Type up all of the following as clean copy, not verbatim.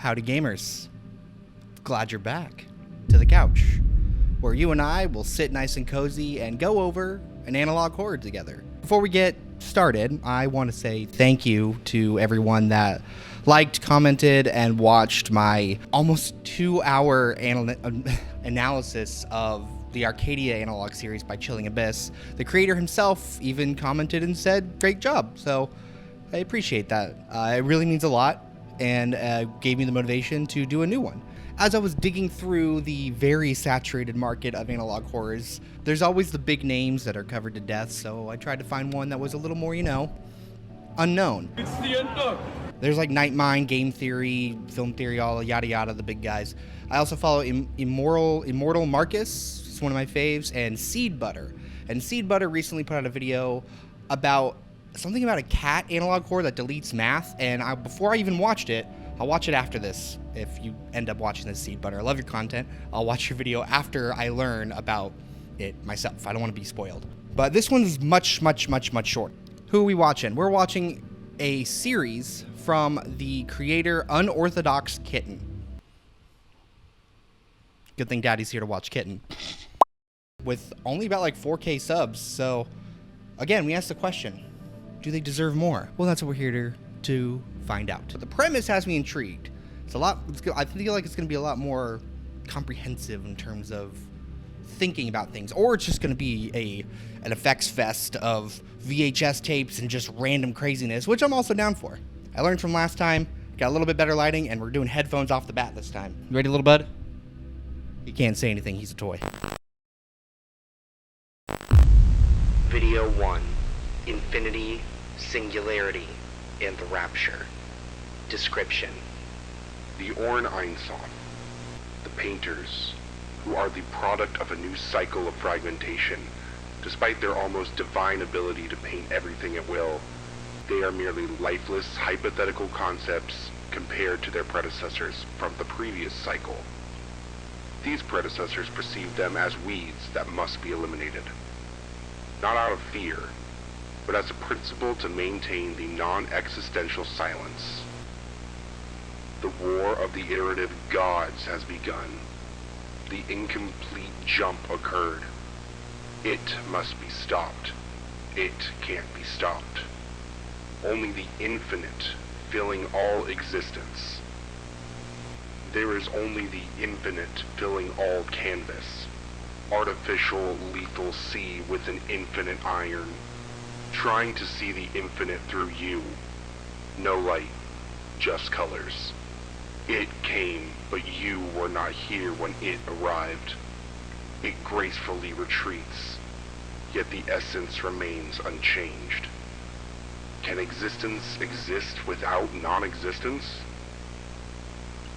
Howdy gamers. Glad you're back to the couch, where you and I will sit nice and cozy and go over an analog horror together. Before we get started, I want to say thank you to everyone that liked, commented, and watched my almost 2-hour analysis of the Arcadia analog series by Chilling Abyss. The creator himself even commented and said, great job. So I appreciate that. It really means a lot and gave me the motivation to do a new one. As I was digging through the very saturated market of analog horrors, there's always the big names that are covered to death, so I tried to find one that was a little more, unknown. It's the unknown. There's like Nightmind, Game Theory, Film Theory, all yada yada, the big guys. I also follow Immortal Marcus, it's one of my faves, and Seed Butter. And Seed Butter recently put out a video about something about a cat analog horror that deletes math, and before I even watched it, I'll watch it after this. If you end up watching this, Seed Butter, I love your content. I'll watch your video after I learn about it myself. I don't want to be spoiled. But this one's much short. Who are we watching? We're watching a series from the creator Unorthodox Kitten. Good thing Daddy's here to watch Kitten. With only about like 4K subs, so again, we asked the question, do they deserve more? Well, that's what we're here to find out. So the premise has me intrigued. I feel like it's going to be a lot more comprehensive in terms of thinking about things, or it's just going to be an effects fest of VHS tapes and just random craziness, which I'm also down for. I learned from last time, got a little bit better lighting, and we're doing headphones off the bat this time. You ready, little bud? He can't say anything, he's a toy. Video 1. Infinity, Singularity, and the Rapture. Description. The Orn Einsoth, the painters, who are the product of a new cycle of fragmentation, despite their almost divine ability to paint everything at will, they are merely lifeless, hypothetical concepts compared to their predecessors from the previous cycle. These predecessors perceived them as weeds that must be eliminated. Not out of fear, but as a principle to maintain the non-existential silence. The war of the iterative gods has begun. The incomplete jump occurred. It must be stopped. It can't be stopped. Only the infinite filling all existence. There is only the infinite filling all canvas. Artificial, lethal sea with an infinite iron. Trying to see the infinite through you. No light, just colors. It came, but you were not here when it arrived. It gracefully retreats, yet the essence remains unchanged. Can existence exist without non-existence?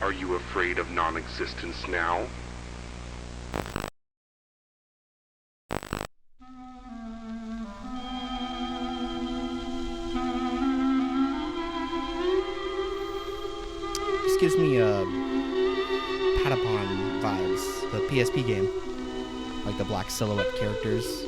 Are you afraid of non-existence now? Gives me Patapon vibes, the PSP game, like the black silhouette characters.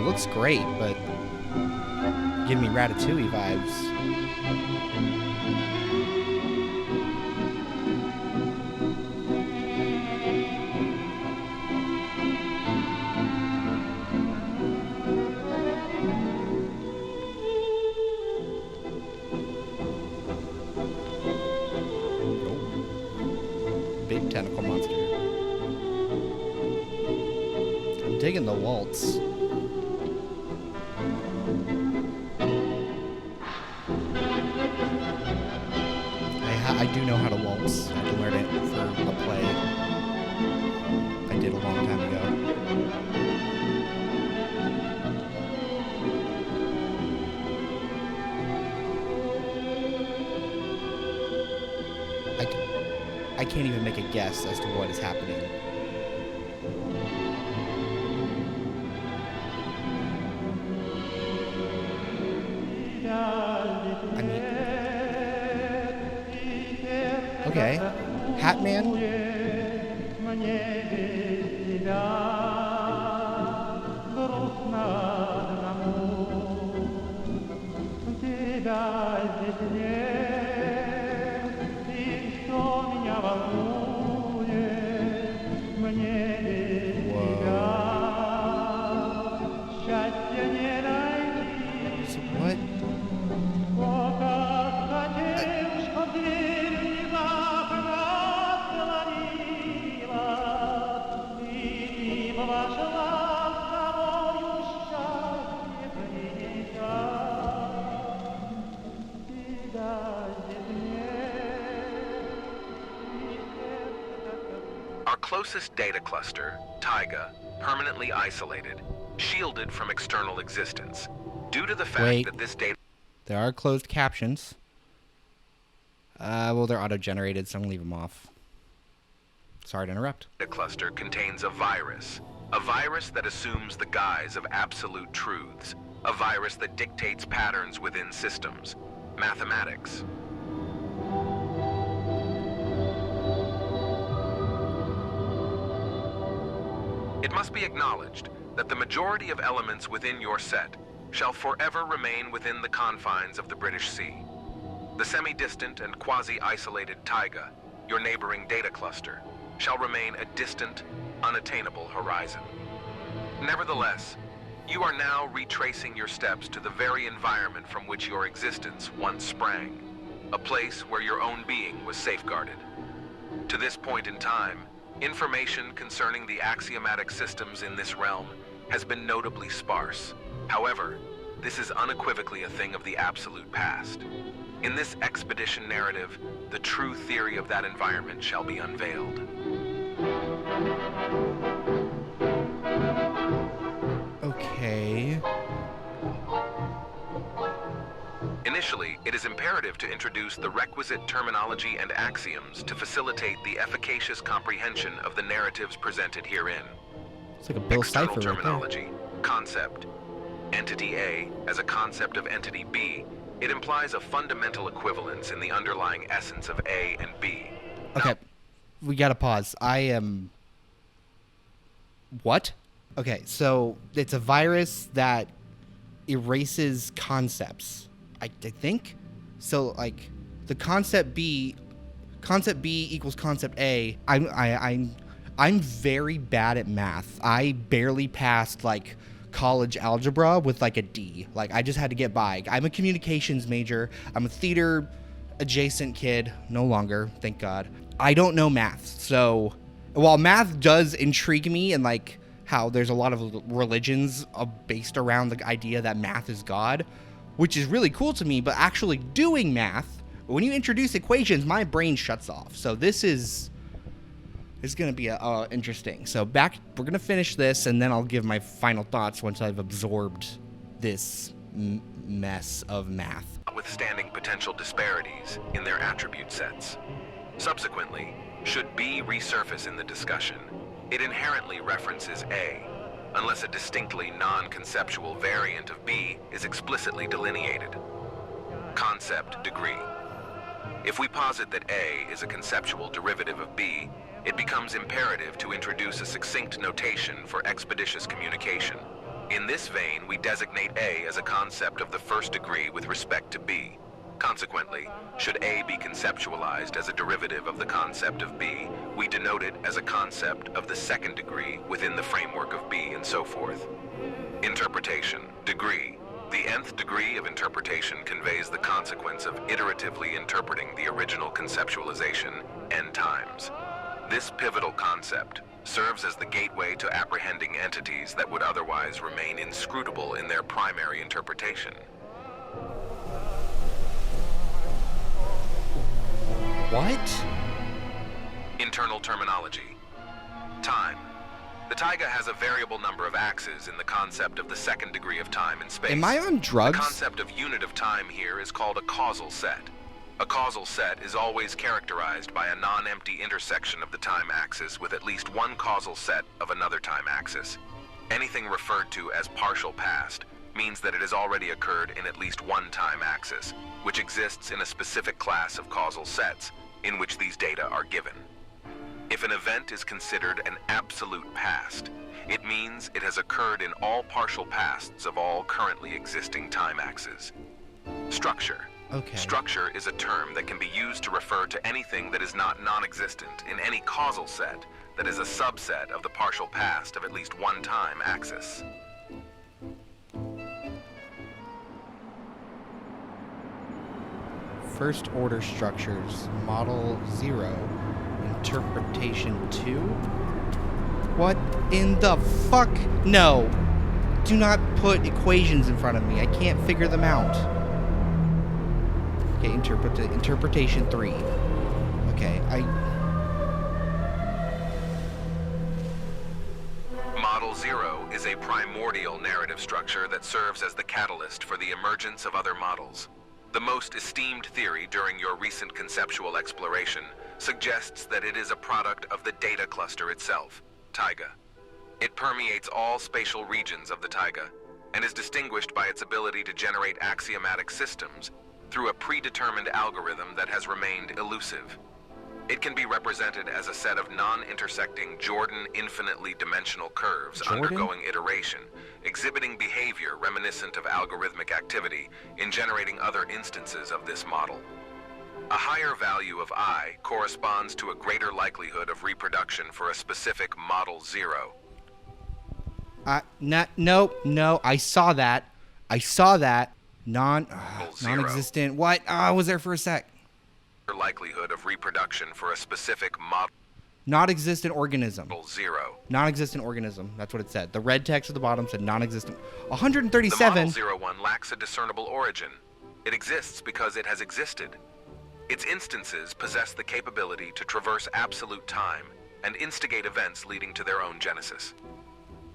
Looks great, but give me Ratatouille vibes. Oh. Big tentacle monster. I'm digging the waltz. I do know how to waltz. I can learn it for a play I did a long time ago. can't even make a guess as to what is happening. I mean, okay, Hat Man. Our closest data cluster, Taiga, permanently isolated, shielded from external existence. Due to the fact that this data... There are closed captions. Well, they're auto-generated, so I'm gonna leave them off. Sorry to interrupt. The cluster contains a virus that assumes the guise of absolute truths, a virus that dictates patterns within systems, mathematics. It must be acknowledged that the majority of elements within your set shall forever remain within the confines of the British Sea. The semi-distant and quasi-isolated Taiga, your neighboring data cluster, shall remain a distant, unattainable horizon. Nevertheless, you are now retracing your steps to the very environment from which your existence once sprang, a place where your own being was safeguarded. To this point in time, information concerning the axiomatic systems in this realm has been notably sparse. However, this is unequivocally a thing of the absolute past. In this expedition narrative, the true theory of that environment shall be unveiled. Okay. Initially, it is imperative to introduce the requisite terminology and axioms to facilitate the efficacious comprehension of the narratives presented herein. It's like a Bill External Cipher right terminology, concept, entity A as a concept of entity B. It implies a fundamental equivalence in the underlying essence of A and B. Okay, we gotta pause. I am... What? Okay, so it's a virus that erases concepts, I think? So, like, the concept B equals concept A. I'm very bad at math. I barely passed, like, college algebra with, like, a D. Like, I just had to get by. I'm a communications major. I'm a theater adjacent kid. No longer, thank God. I don't know math. So, while math does intrigue me and, like, how there's a lot of religions based around the idea that math is God, which is really cool to me, but actually doing math, when you introduce equations, my brain shuts off. So this is going to be interesting. So we're going to finish this, and then I'll give my final thoughts once I've absorbed this mess of math. Notwithstanding potential disparities in their attribute sets. Subsequently, should B resurface in the discussion, it inherently references A, unless a distinctly non-conceptual variant of B is explicitly delineated. Concept degree. If we posit that A is a conceptual derivative of B, it becomes imperative to introduce a succinct notation for expeditious communication. In this vein, we designate A as a concept of the first degree with respect to B. Consequently, should A be conceptualized as a derivative of the concept of B, we denote it as a concept of the second degree within the framework of B, and so forth. Interpretation. Degree. The nth degree of interpretation conveys the consequence of iteratively interpreting the original conceptualization n times. This pivotal concept serves as the gateway to apprehending entities that would otherwise remain inscrutable in their primary interpretation. What? Internal terminology. Time. The taiga has a variable number of axes in the concept of the second degree of time and space. Am I on drugs? The concept of unit of time here is called a causal set. A causal set is always characterized by a non-empty intersection of the time axis with at least one causal set of another time axis. Anything referred to as partial past means that it has already occurred in at least one time axis, which exists in a specific class of causal sets in which these data are given. If an event is considered an absolute past, it means it has occurred in all partial pasts of all currently existing time axes. Structure. Okay. Structure is a term that can be used to refer to anything that is not non-existent in any causal set that is a subset of the partial past of at least one time axis. First order structures, model 0, interpretation 2? What in the fuck? No. Do not put equations in front of me. I can't figure them out. Okay, interpretation 3. Okay, Model 0 is a primordial narrative structure that serves as the catalyst for the emergence of other models. The most esteemed theory during your recent conceptual exploration suggests that it is a product of the data cluster itself, taiga. It permeates all spatial regions of the taiga and is distinguished by its ability to generate axiomatic systems through a predetermined algorithm that has remained elusive. It can be represented as a set of non-intersecting Jordan infinitely dimensional curves undergoing iteration, exhibiting behavior reminiscent of algorithmic activity in generating other instances of this model. A higher value of I corresponds to a greater likelihood of reproduction for a specific model 0. No, I saw that. Non-existent. What? I was there for a sec. Likelihood of reproduction for a specific model. Non-existent organism. 0. Non-existent organism. That's what it said. The red text at the bottom said non-existent. 137. The Model 01 lacks a discernible origin. It exists because it has existed. Its instances possess the capability to traverse absolute time and instigate events leading to their own genesis.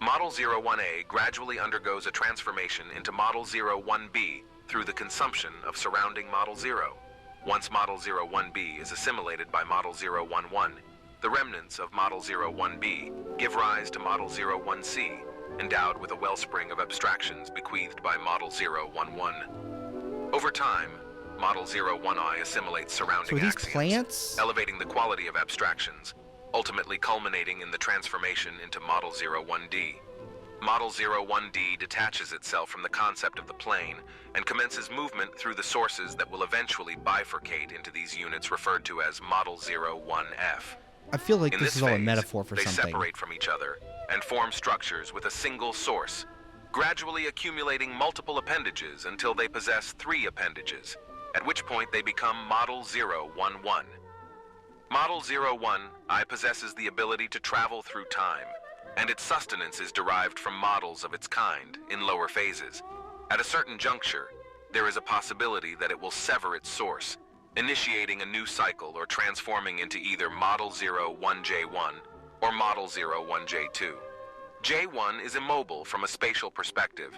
Model 01A gradually undergoes a transformation into Model 01B through the consumption of surrounding Model 0. Once Model 01B is assimilated by Model 011, the remnants of Model 01B give rise to Model 01C, endowed with a wellspring of abstractions bequeathed by Model 011. Over time, Model 01I assimilates surrounding these axioms, plants? elevating the quality of abstractions, ultimately culminating in the transformation into Model 01D. Model 01D detaches itself from the concept of the plane and commences movement through the sources that will eventually bifurcate into these units referred to as Model 01F. I feel like In this is all a phase, metaphor for they something. separate from each other and form structures with a single source, gradually accumulating multiple appendages until they possess 3 appendages, at which point they become Model 011. Model 01I possesses the ability to travel through time, and its sustenance is derived from models of its kind in lower phases. At a certain juncture, there is a possibility that it will sever its source, initiating a new cycle or transforming into either Model 01J1 or Model 01J2. J1 is immobile from a spatial perspective,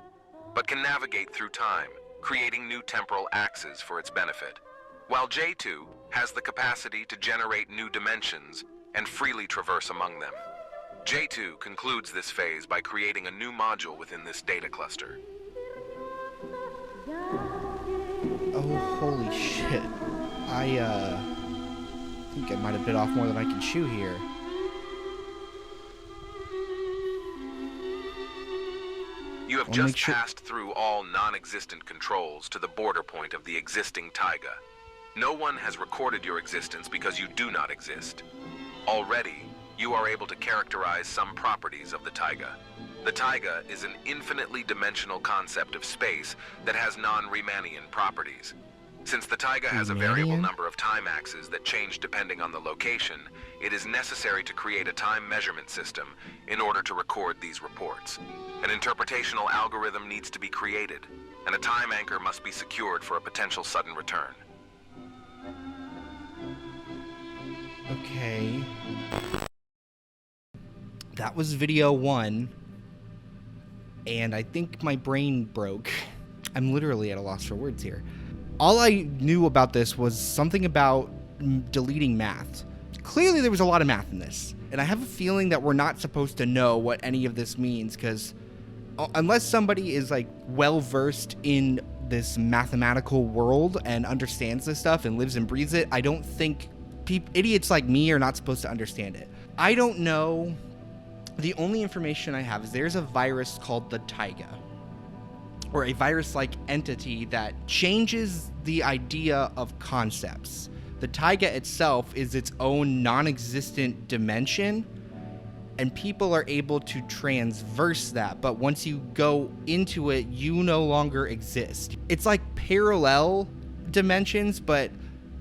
but can navigate through time, creating new temporal axes for its benefit, while J2 has the capacity to generate new dimensions and freely traverse among them. J2 concludes this phase by creating a new module within this data cluster. Oh, holy shit. I think I might have bit off more than I can chew here. You have just passed through all non-existent controls to the border point of the existing taiga. No one has recorded your existence because you do not exist. Already, you are able to characterize some properties of the taiga. The taiga is an infinitely dimensional concept of space that has non-Riemannian properties. Since the taiga has a variable number of time axes that change depending on the location, it is necessary to create a time measurement system in order to record these reports. An interpretational algorithm needs to be created, and a time anchor must be secured for a potential sudden return. Okay. That was video 1. And I think my brain broke. I'm literally at a loss for words here. All I knew about this was something about deleting math. Clearly there was a lot of math in this, and I have a feeling that we're not supposed to know what any of this means, because unless somebody is like well versed in this mathematical world and understands this stuff and lives and breathes it, I don't think idiots like me are not supposed to understand it. I don't know. The only information I have is there's a virus called the Taiga, or a virus-like entity that changes the idea of concepts. The Taiga itself is its own non-existent dimension, and people are able to transverse that, but once you go into it, you no longer exist. It's like parallel dimensions, but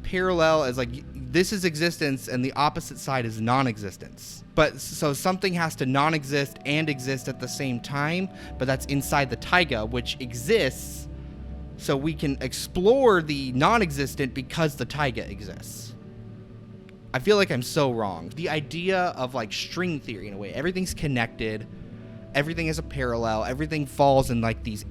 parallel as like, this is existence and the opposite side is non-existence. But so something has to non-exist and exist at the same time, but that's inside the Taiga, which exists, so we can explore the non-existent because the Taiga exists. I feel like I'm so wrong. The idea of like string theory in a way, everything's connected, everything is a parallel, everything falls in like these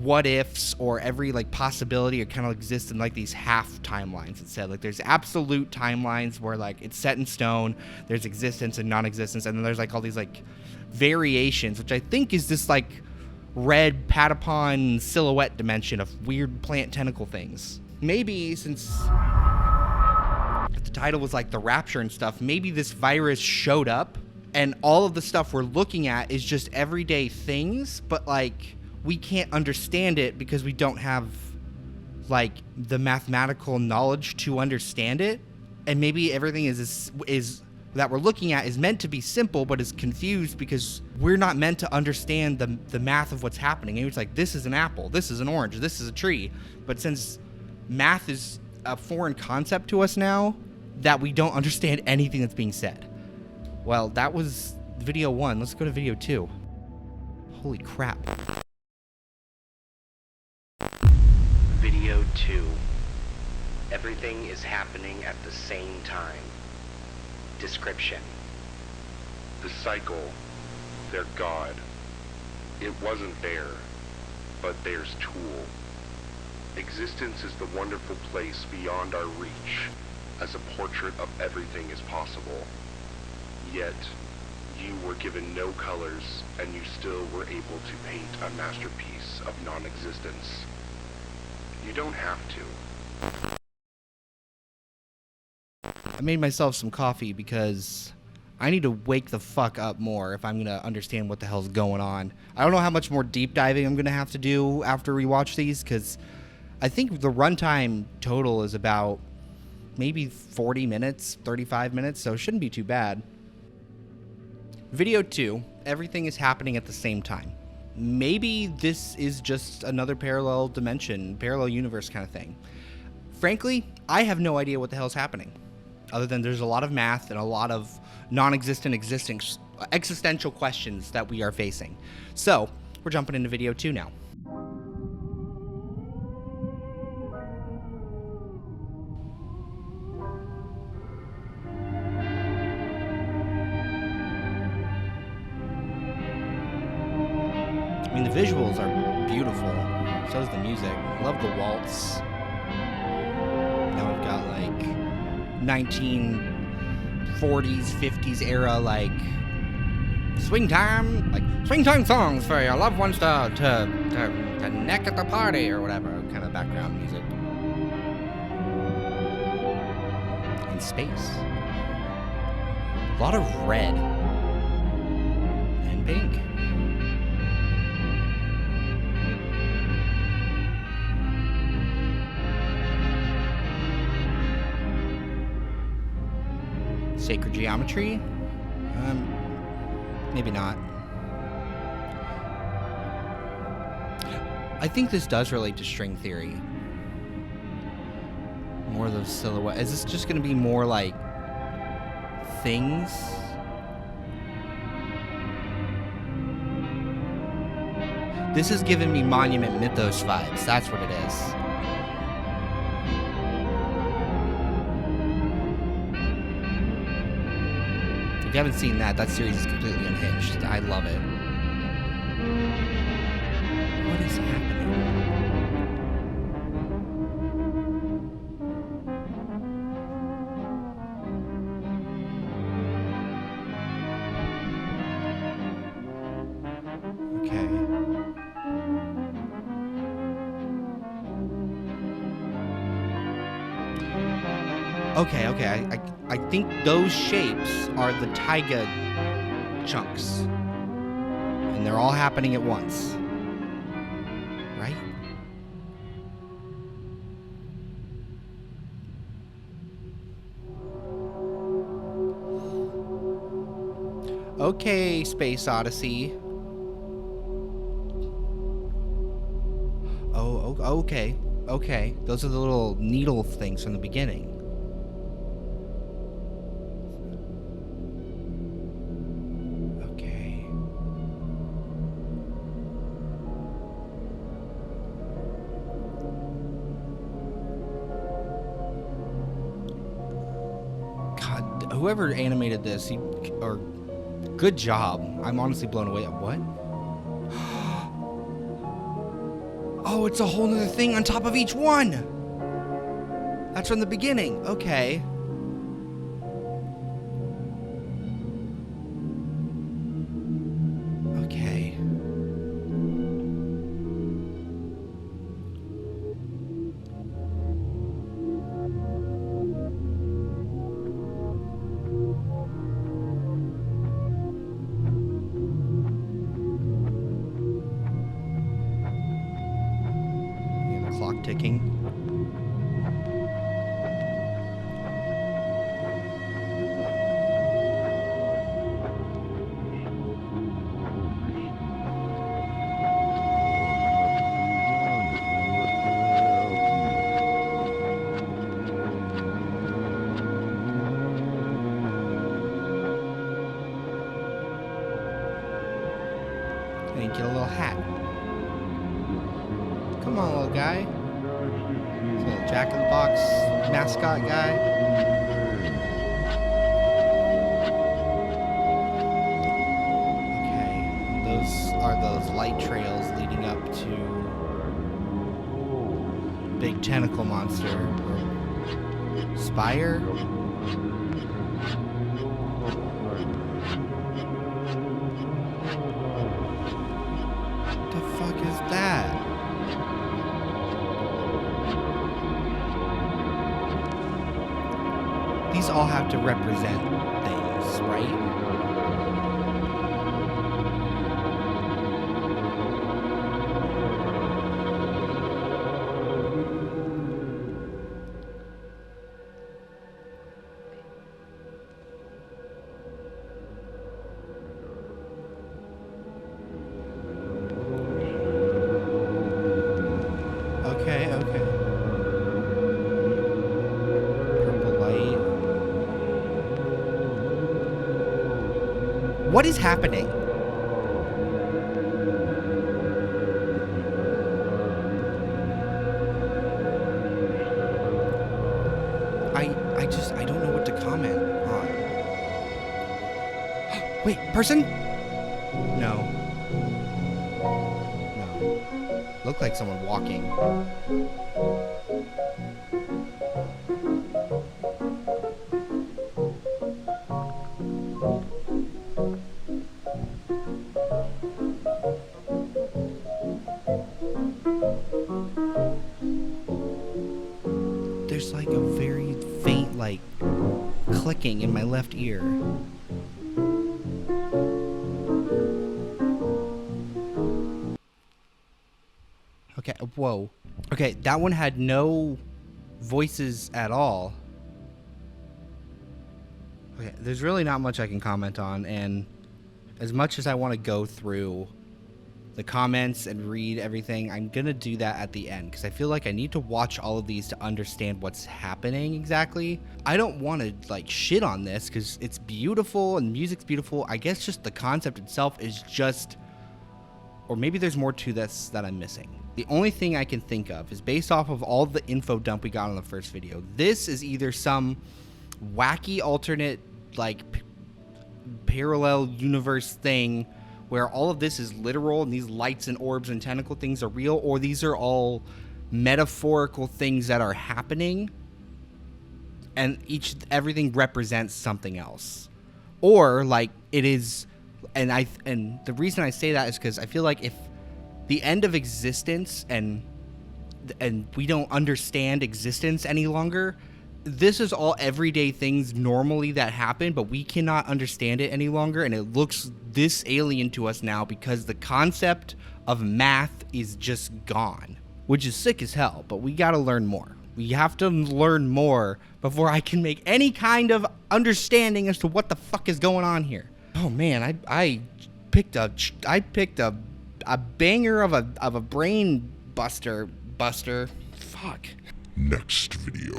what ifs, or every like possibility or kind of exists in like these half timelines instead. Like there's absolute timelines where like it's set in stone, there's existence and non-existence, and then there's like all these like variations, which I think is this like red Patapon silhouette dimension of weird plant tentacle things. Maybe since the title was like the Rapture and stuff, maybe this virus showed up and all of the stuff we're looking at is just everyday things, but like we can't understand it because we don't have like the mathematical knowledge to understand it. And maybe everything is that we're looking at is meant to be simple, but is confused because we're not meant to understand the math of what's happening. And it's like, this is an apple, this is an orange, this is a tree. But since math is a foreign concept to us now, that we don't understand anything that's being said. Well, that was video 1. Let's go to video 2. Holy crap. Video 2. Everything is happening at the same time. Description. The cycle, their god. It wasn't there, but there's Tool. Existence is the wonderful place beyond our reach, as a portrait of everything is possible. Yet, you were given no colors, and you still were able to paint a masterpiece of non-existence. You don't have to. I made myself some coffee because I need to wake the fuck up more if I'm going to understand what the hell's going on. I don't know how much more deep diving I'm going to have to do after we watch these, because I think the runtime total is about maybe 40 minutes, 35 minutes, so it shouldn't be too bad. Video 2, everything is happening at the same time. Maybe this is just another parallel dimension, parallel universe kind of thing. Frankly, I have no idea what the hell's happening, other than there's a lot of math and a lot of non-existent existential questions that we are facing. So, we're jumping into video 2 now. I mean, the visuals are beautiful. So is the music. I love the waltz. Now we've got like 1940s, 50s era, like swing time songs for your loved ones to neck at the party or whatever kind of background music. In space. A lot of red and pink. Sacred geometry? Maybe not. I think this does relate to string theory. More of those silhouettes. Is this just going to be more like things? This is giving me Monument Mythos vibes. That's what it is. If you haven't seen that series is completely unhinged. I love it. What is happening? Okay, okay. I think those shapes are the taiga chunks. And they're all happening at once. Right? Okay, Space Odyssey. Oh, okay. Okay. Those are the little needle things from the beginning. Okay. God, whoever animated this, or good job. I'm honestly blown away. What? Oh, it's a whole nother thing on top of each one. That's from the beginning. Okay. Okay. And the clock ticking. And get a little hat. Come on, little guy. Little Jack in the Box mascot guy. Okay, those are those light trails leading up to big tentacle monster. Spire? What the fuck is that? These all have to represent things, right? Okay, okay. Purple light. What is happening? I don't know what to comment on. Wait, person? No. No. Looked like someone walking. There's like a very faint, like, clicking in my left ear. Okay, whoa. Okay, that one had no voices at all. Okay, there's really not much I can comment on, and as much as I want to go through the comments and read everything, I'm gonna do that at the end because I feel like I need to watch all of these to understand what's happening exactly. I don't want to like shit on this because it's beautiful and music's beautiful. I guess just the concept itself is just, or maybe there's more to this that I'm missing. The only thing I can think of is based off of all the info dump we got on the first video. This is either some wacky alternate like parallel universe thing where all of this is literal and these lights and orbs and tentacle things are real, or these are all metaphorical things that are happening and everything represents something else. Or like it is, and the reason I say that is because I feel like if the end of existence and we don't understand existence any longer, this is all everyday things normally that happen, but we cannot understand it any longer, and it looks this alien to us now because the concept of math is just gone, which is sick as hell, but we gotta learn more. We have to learn more before I can make any kind of understanding as to what the fuck is going on here. Oh man, I picked a banger of a brain buster. Fuck. Next video.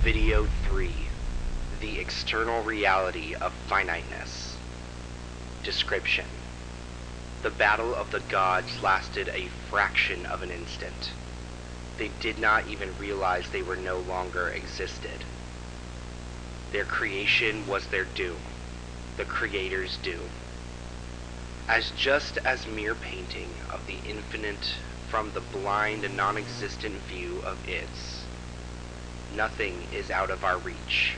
Video 3. The external reality of finiteness. Description. The battle of the gods lasted a fraction of an instant. They did not even realize they were no longer existed. Their creation was their doom, the creator's doom. As just as mere painting of the infinite from the blind and non-existent view of its, nothing is out of our reach.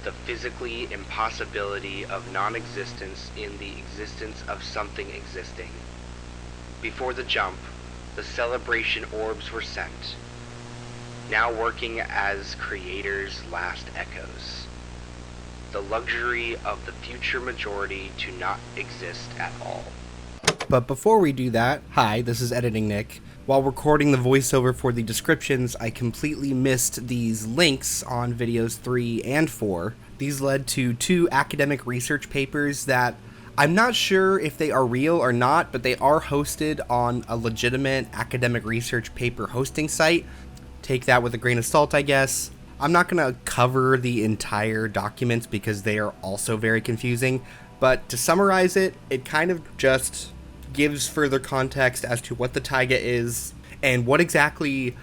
The physically impossibility of non-existence in the existence of something existing. Before the jump, the celebration orbs were sent, now working as creators' last echoes. The luxury of the future majority to not exist at all. But before we do that, hi, this is Editing Nick. While recording the voiceover for the descriptions, I completely missed these links on videos 3 and 4. These led to 2 academic research papers that I'm not sure if they are real or not, but they are hosted on a legitimate academic research paper hosting site. Take that with a grain of salt, I guess. I'm not going to cover the entire documents because they are also very confusing, but to summarize it, it kind of just gives further context as to what the taiga is and what exactly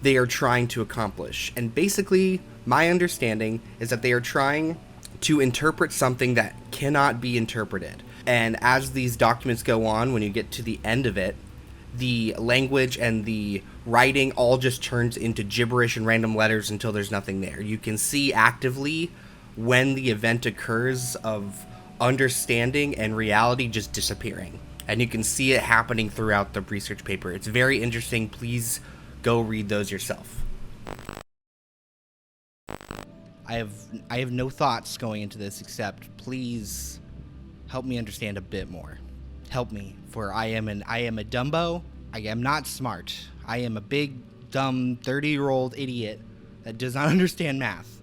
they are trying to accomplish. And basically, my understanding is that they are trying to interpret something that cannot be interpreted. And as these documents go on, when you get to the end of it, the language and the writing all just turns into gibberish and random letters until there's nothing there. You can see actively when the event occurs of understanding and reality just disappearing. And you can see it happening throughout the research paper. It's very interesting. Please go read those yourself. I have no thoughts going into this except please help me understand a bit more. Help me, for I am a Dumbo. I am not smart. I am a big, dumb, 30-year-old idiot that does not understand math.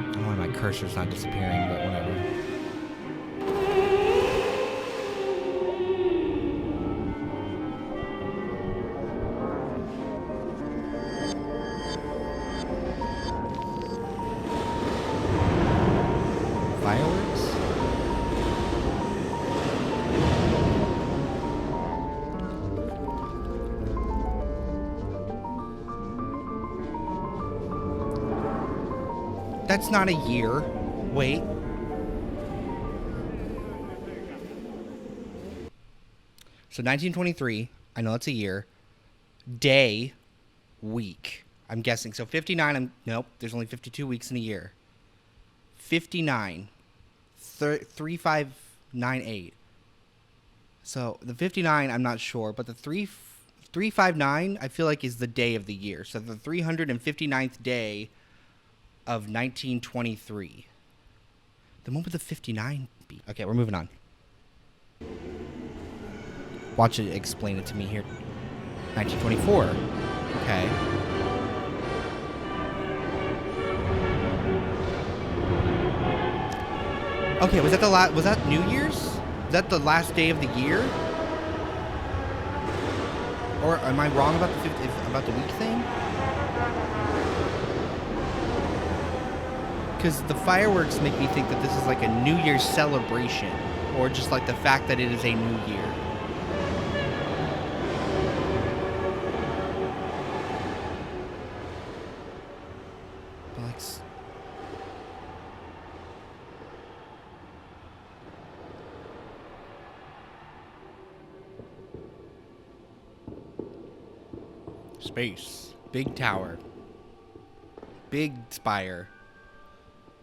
I don't know why my cursor's not disappearing, but whatever. Fireworks? That's not a year. Wait. So 1923, I know that's a year. Day, week. I'm guessing. So 59, nope, there's only 52 weeks in a year. 59. 3598. So the 59, I'm not sure, but the 359, I feel like is the day of the year. So the 359th day of 1923. Then what would the 59 be? Okay, we're moving on. Watch it explain it to me here. 1924. Okay. Okay, was that New Year's? Is that the last day of the year? Or am I wrong about the week thing? Because the fireworks make me think that this is like a New Year's celebration, or just like the fact that it is a new year. But like, space, big tower, big spire.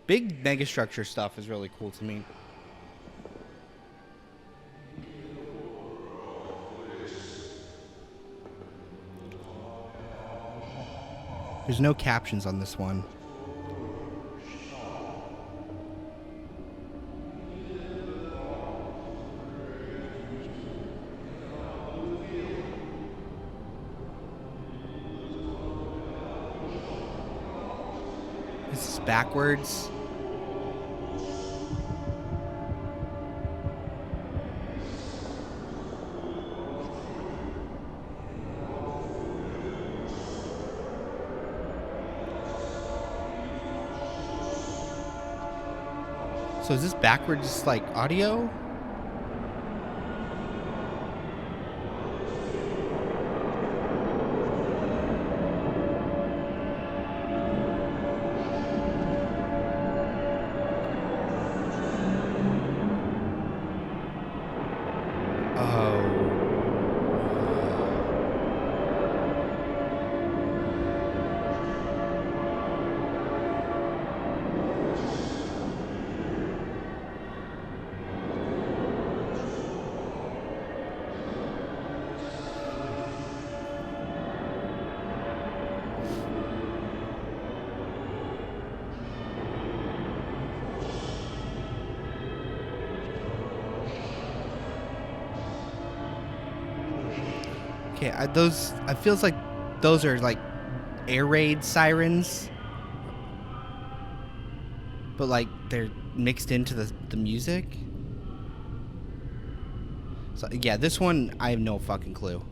Big megastructure stuff is really cool to me. There's no captions on this one. This is backwards. So is this backwards, like, audio? Okay, I feels like those are like air raid sirens, but like they're mixed into the music. So yeah, this one I have no fucking clue.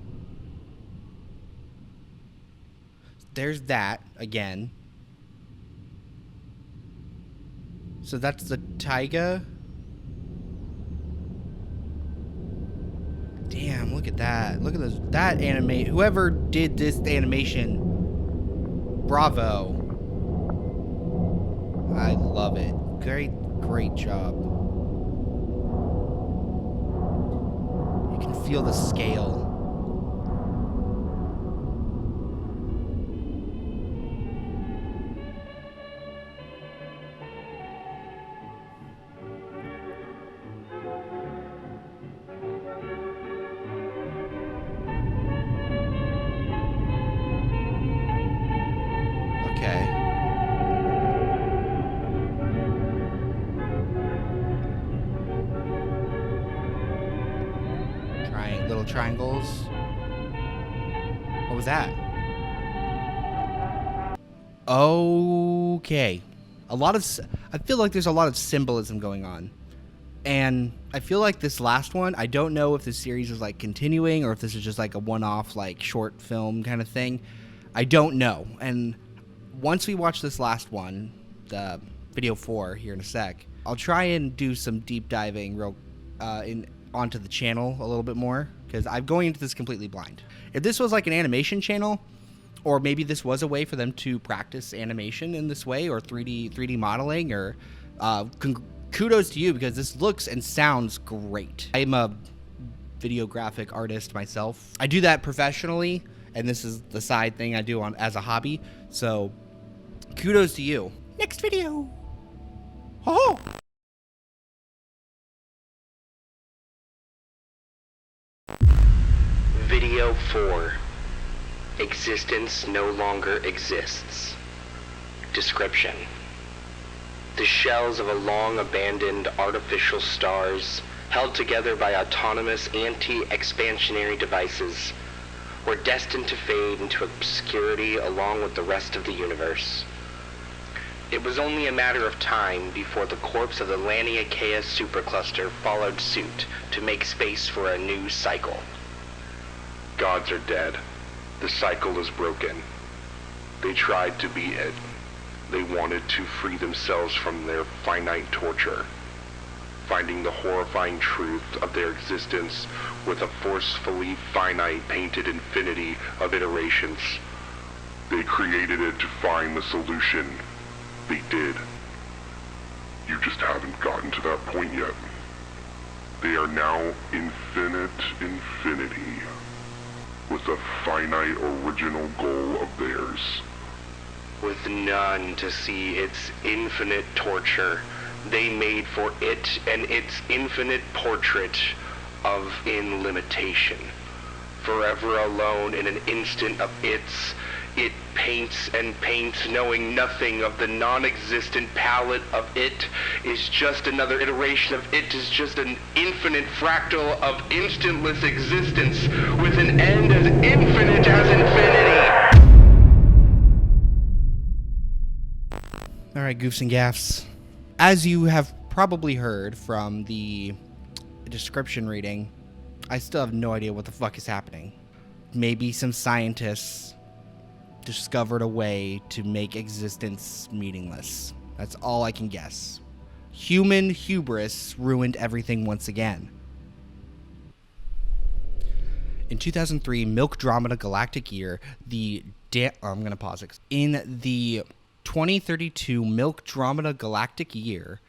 There's that again. So that's the taiga. Damn, look at that. Look at this. That anime. Whoever did this animation, bravo. I love it. Great job. You can feel the scale. Little triangles. What was that? Okay. I feel like there's a lot of symbolism going on. And I feel like this last one, I don't know if this series is like continuing or if this is just like a one-off like short film kind of thing. I don't know. And once we watch this last one, the video 4 here in a sec, I'll try and do some deep diving onto the channel a little bit more, because I'm going into this completely blind. If this was like an animation channel, or maybe this was a way for them to practice animation in this way, or 3D modeling, or kudos to you, because this looks and sounds great. I'm a video graphic artist myself. I do that professionally, and this is the side thing I do as a hobby. So kudos to you. Next video. Oh. Video 4. Existence no longer exists. Description. The shells of a long-abandoned artificial stars, held together by autonomous anti-expansionary devices, were destined to fade into obscurity along with the rest of the universe. It was only a matter of time before the corpse of the Laniakea supercluster followed suit to make space for a new cycle. Gods are dead. The cycle is broken. They tried to be it. They wanted to free themselves from their finite torture, finding the horrifying truth of their existence with a forcefully finite painted infinity of iterations. They created it to find the solution. They did. You just haven't gotten to that point yet. They are now infinite infinity, with a finite original goal of theirs. with none to see its infinite torture. They made for it and its infinite portrait of inlimitation. Forever alone in an instant of its, it paints and paints, knowing nothing of the non-existent palette of it is just another iteration of it is just an infinite fractal of instantless existence with an end as infinite as infinity. All right, goofs and gaffs. As you have probably heard from the description reading, I still have no idea what the fuck is happening. Maybe some scientists discovered a way to make existence meaningless. That's all I can guess. Human hubris ruined everything once again. In 2003, Milkdromeda Galactic Year, I'm going to pause it. In the 2032 Milkdromeda Galactic Year,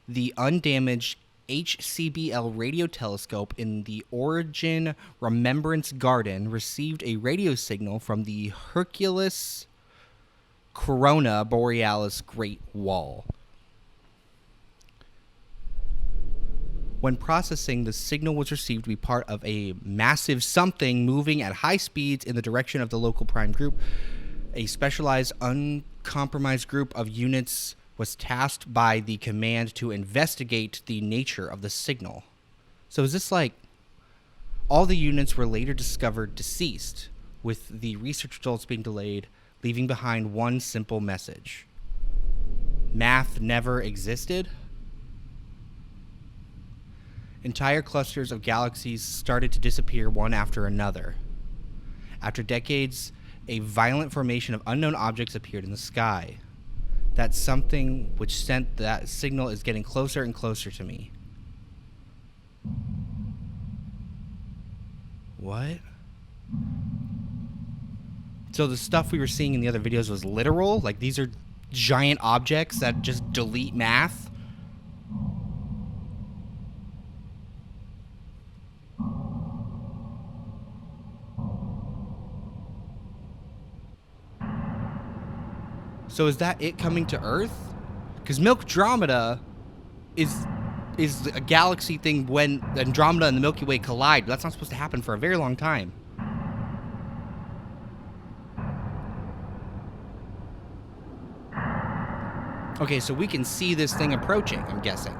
the undamaged HCBL radio telescope in the Origin Remembrance Garden received a radio signal from the Hercules Corona Borealis Great Wall. When processing, the signal was received to be part of a massive something moving at high speeds in the direction of the local prime group. A specialized, uncompromised group of units was tasked by the command to investigate the nature of the signal. So is this like all the units were later discovered deceased, with the research results being delayed, leaving behind one simple message? Math never existed? Entire clusters of galaxies started to disappear one after another. After decades, a violent formation of unknown objects appeared in the sky. That something which sent that signal is getting closer and closer to me. What? So the stuff we were seeing in the other videos was literal? Like these are giant objects that just delete math? So is that it coming to Earth? Because Milkdromeda is a galaxy thing when Andromeda and the Milky Way collide. But that's not supposed to happen for a very long time. Okay, so we can see this thing approaching, I'm guessing.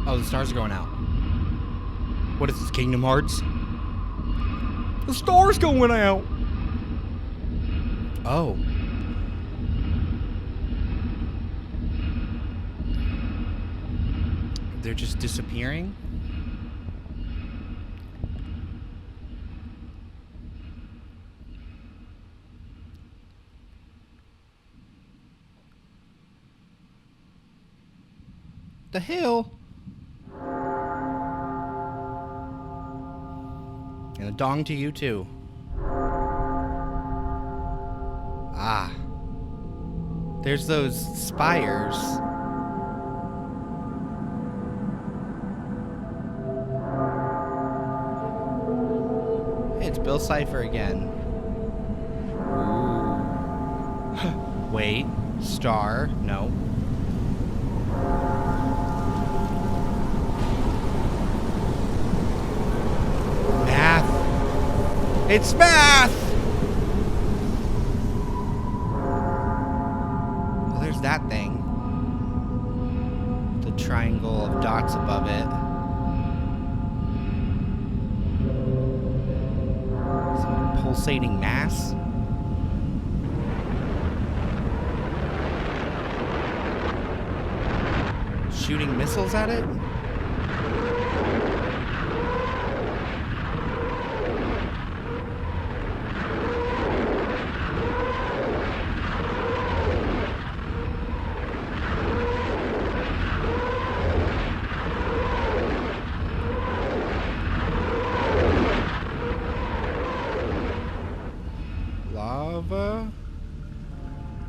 Oh, the stars are going out. What is this, Kingdom Hearts? The stars going out! Oh. They're just disappearing? The hell? And a dong to you, too. Ah. There's those spires. Hey, it's Bill Cipher again. Ooh. Wait. Star. No. It's math! Well, there's that thing. The triangle of dots above it. Some pulsating mass. Shooting missiles at it?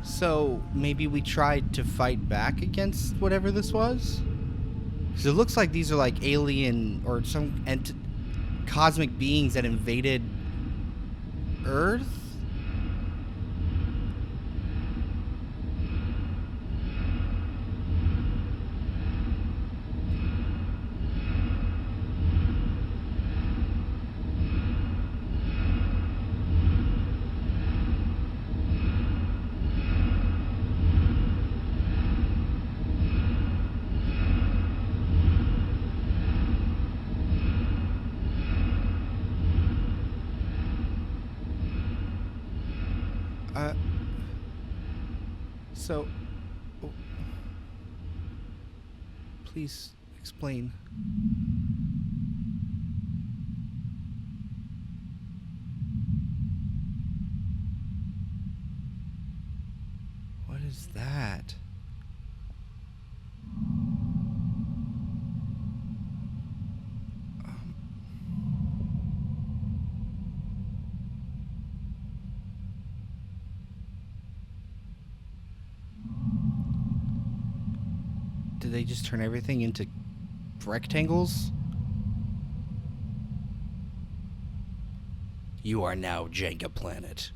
So maybe we tried to fight back against whatever this was? Because it looks like these are like alien or some cosmic beings that invaded Earth? So, please explain. What is that? Did they just turn everything into rectangles? You are now Jenga Planet.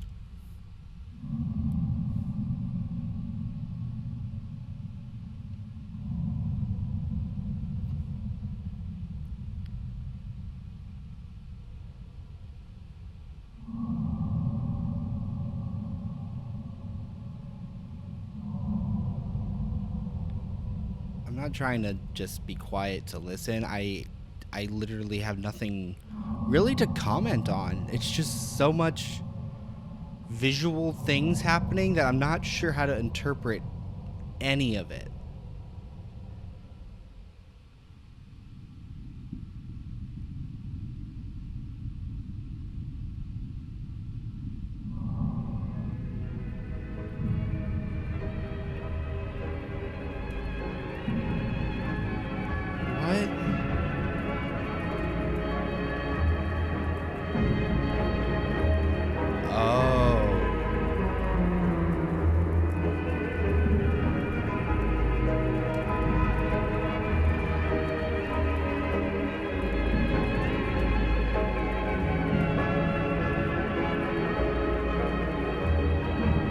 I'm not trying to just be quiet to listen. I literally have nothing really to comment on. It's just so much visual things happening that I'm not sure how to interpret any of it. What? Oh.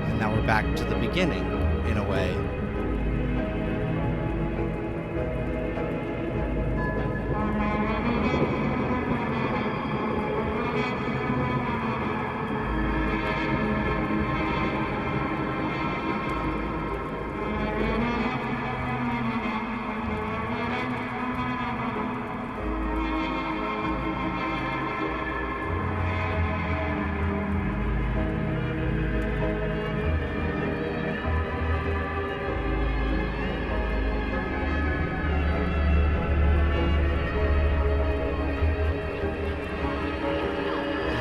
And now we're back to the beginning, in a way.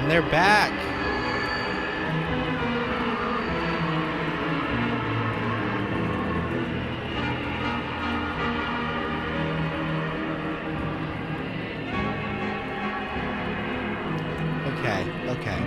And they're back. Okay.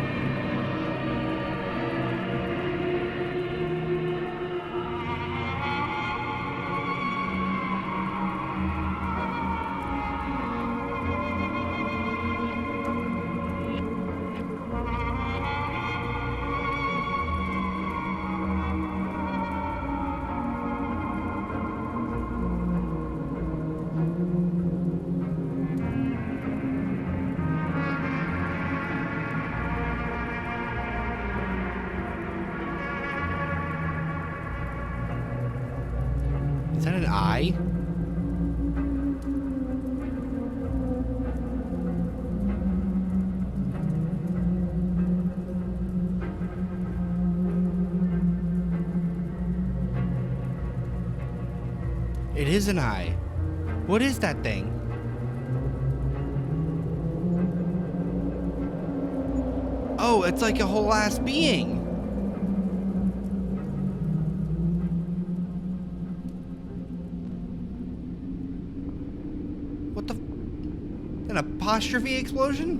Is that an eye? It is an eye. What is that thing? Oh, it's like a whole ass being. What the? An apostrophe explosion?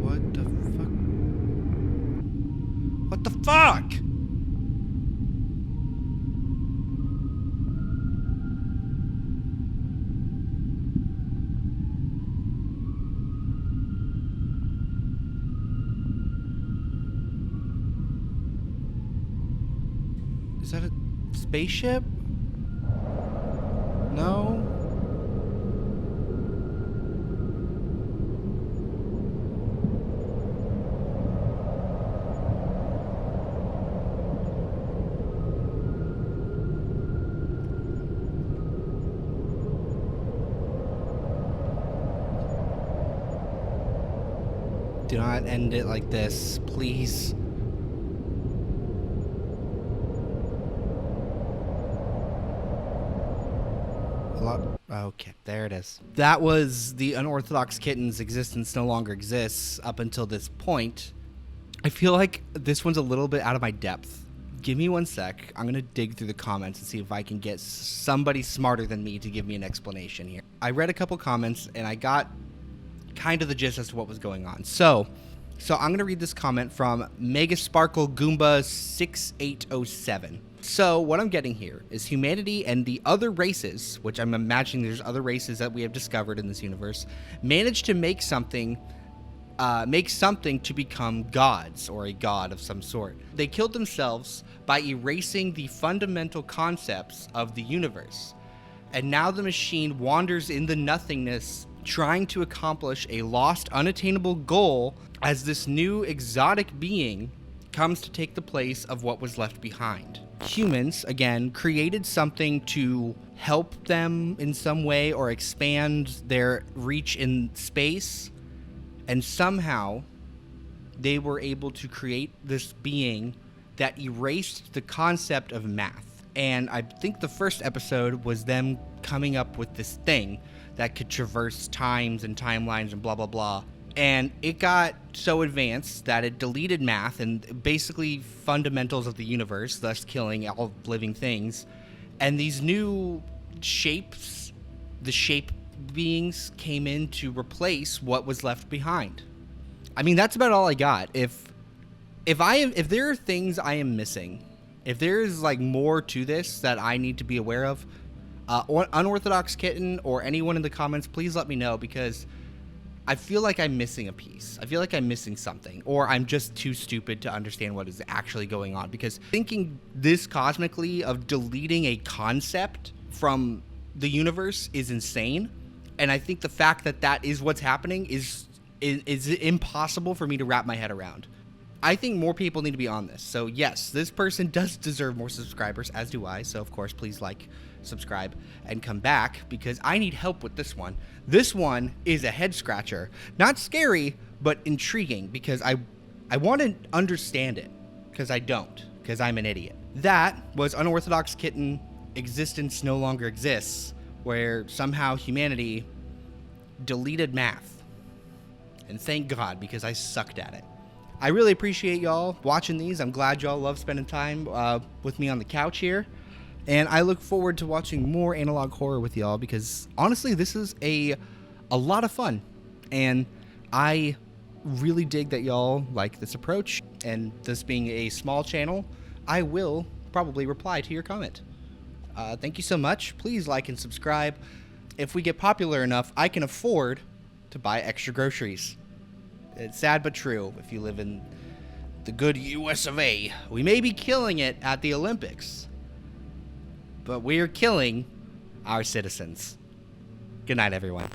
What? Fuck! Is that a spaceship? No. Do not end it like this, please. Okay, there it is. That was the Unorthodox Kitten's existence no longer exists up until this point. I feel like this one's a little bit out of my depth. Give me 1 sec. I'm going to dig through the comments and see if I can get somebody smarter than me to give me an explanation here. I read a couple comments and I got kind of the gist as to what was going on. So I'm going to read this comment from Mega Sparkle Goomba 6807. So what I'm getting here is humanity and the other races, which I'm imagining there's other races that we have discovered in this universe, managed to make something to become gods, or a god of some sort. They killed themselves by erasing the fundamental concepts of the universe. And now the machine wanders in the nothingness, trying to accomplish a lost, unattainable goal as this new exotic being comes to take the place of what was left behind. Humans, again, created something to help them in some way or expand their reach in space, and somehow they were able to create this being that erased the concept of math. And I think the first episode was them coming up with this thing that could traverse times and timelines and blah, blah, blah. And it got so advanced that it deleted math and basically fundamentals of the universe, thus killing all living things. And these new shapes, the shape beings, came in to replace what was left behind. I mean, that's about all I got. If there are things I am missing, if there's like more to this that I need to be aware of, Unorthodox Kitten or anyone in the comments, please let me know, because I feel like I'm missing a piece. I feel like I'm missing something, or I'm just too stupid to understand what is actually going on, because thinking this cosmically of deleting a concept from the universe is insane. And I think the fact that that is what's happening is impossible for me to wrap my head around. I think more people need to be on this. So yes, this person does deserve more subscribers, as do I. So of course, please like, subscribe, and come back, because I need help with this one. This one is a head scratcher. Not scary, but intriguing, because I want to understand it, because I don't, because I'm an idiot. That was Unorthodox Kitten, Existence No Longer Exists, where somehow humanity deleted math. And thank God, because I sucked at it. I really appreciate y'all watching these. I'm glad y'all love spending time with me on the couch here. And I look forward to watching more analog horror with y'all, because honestly, this is a lot of fun. And I really dig that y'all like this approach. And this being a small channel, I will probably reply to your comment. Thank you so much. Please like and subscribe. If we get popular enough, I can afford to buy extra groceries. It's sad but true. If you live in the good US of A, we may be killing it at the Olympics, but we're killing our citizens. Good night, everyone.